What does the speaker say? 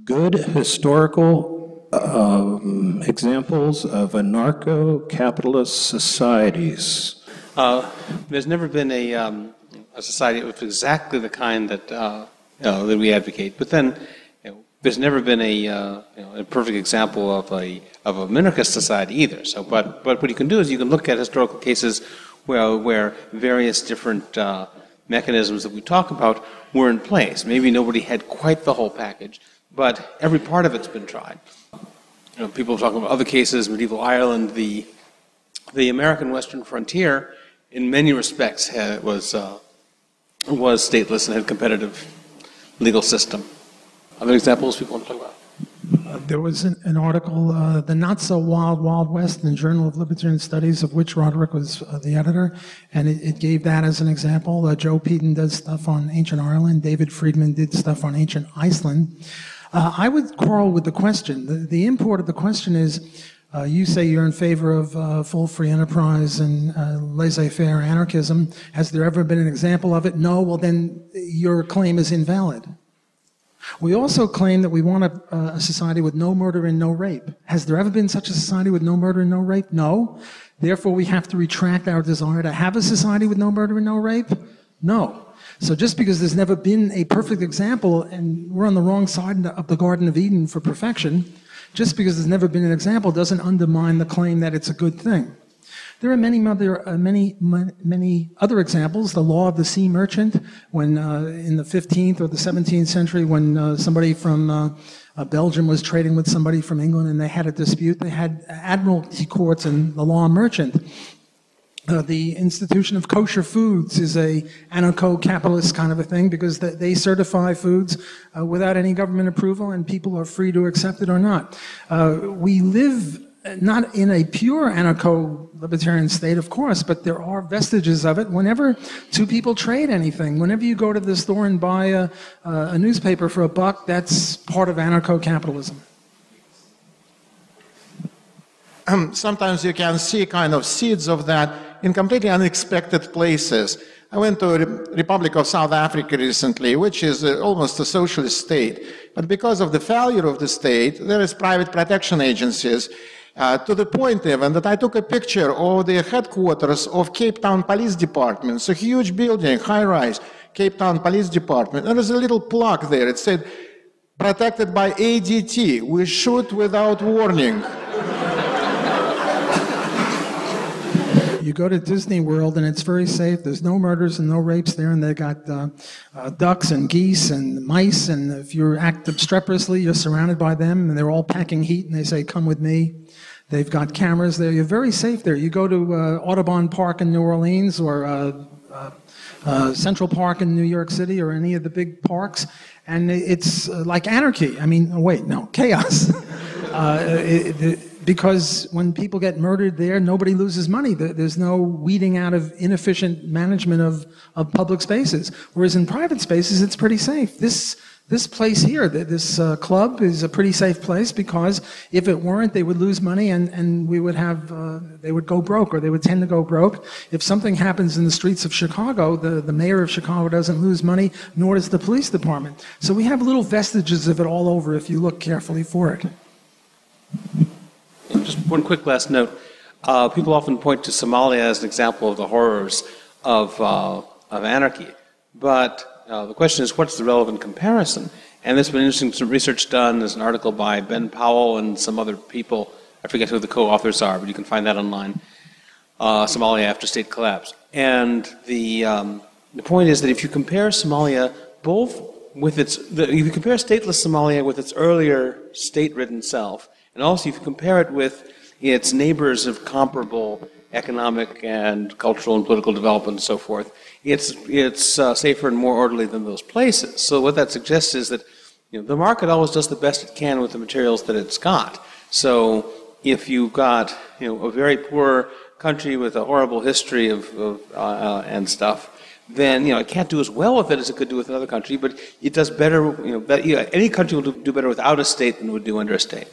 good historical examples of anarcho-capitalist societies? There's never been a society of exactly the kind that that we advocate. But then, there's never been a perfect example of a minarchist society either. So, but what you can do is you can look at historical cases where various different mechanisms that we talk about were in place. Maybe nobody had quite the whole package, but every part of it's been tried. People are talking about other cases, medieval Ireland, the American Western frontier, in many respects, was stateless and had a competitive legal system. Other examples people want to talk about? There was an article, The Not So Wild Wild West, in the Journal of Libertarian Studies, of which Roderick was the editor, and it gave that as an example. Joe Peden does stuff on ancient Ireland. David Friedman did stuff on ancient Iceland. I would quarrel with the question. The import of the question is, you say you're in favor of full free enterprise and laissez-faire anarchism. Has there ever been an example of it? No. Well, then your claim is invalid. We also claim that we want a society with no murder and no rape. Has there ever been such a society with no murder and no rape? No. Therefore, we have to retract our desire to have a society with no murder and no rape? No. So just because there's never been a perfect example, and we're on the wrong side of the Garden of Eden for perfection, just because there's never been an example doesn't undermine the claim that it's a good thing. There are many other examples. The law of the sea merchant, when in the 15th or the 17th century, when somebody from Belgium was trading with somebody from England and they had a dispute, they had admiralty courts and the law merchant. The institution of kosher foods is a anarcho-capitalist kind of a thing because they certify foods without any government approval, and people are free to accept it or not. We live not in a pure anarcho-libertarian state, of course, but there are vestiges of it. Whenever two people trade anything, whenever you go to the store and buy a newspaper for $1, that's part of anarcho-capitalism. Sometimes you can see kind of seeds of that in completely unexpected places. I went to the Republic of South Africa recently, which is almost a socialist state. But because of the failure of the state, there is private protection agencies, to the point even that I took a picture of the headquarters of Cape Town Police Department. It's a huge building, high-rise, Cape Town Police Department. There was a little plaque there. It said, "Protected by ADT, we shoot without warning." You go to Disney World and it's very safe. There's no murders and no rapes there, and they got ducks and geese and mice, and if you act obstreperously, you're surrounded by them, and they're all packing heat, and they say, "Come with me." They've got cameras there. You're very safe there. You go to Audubon Park in New Orleans or Central Park in New York City or any of the big parks, and it's like anarchy. I mean, wait, no, chaos. Because when people get murdered there, nobody loses money. There's no weeding out of inefficient management of public spaces. Whereas in private spaces, it's pretty safe. This place here, this club, is a pretty safe place because if it weren't, they would lose money and we would have, they would go broke, or they would tend to go broke. If something happens in the streets of Chicago, the mayor of Chicago doesn't lose money, nor does the police department. So we have little vestiges of it all over if you look carefully for it. Just one quick last note. People often point to Somalia as an example of the horrors of anarchy. But the question is, what's the relevant comparison? And there's been interesting some research done. There's an article by Ben Powell and some other people. I forget who the co-authors are, but you can find that online. Somalia after state collapse. And the point is that if you compare Somalia both with if you compare stateless Somalia with its earlier state-ridden self, and also if you compare it with its neighbors of comparable economic and cultural and political development and so forth, it's safer and more orderly than those places. So what that suggests is that the market always does the best it can with the materials that it's got. So if you've got a very poor country with a horrible history of and stuff, then it can't do as well with it as it could do with another country, but it does better. Any country will do better without a state than it would do under a state.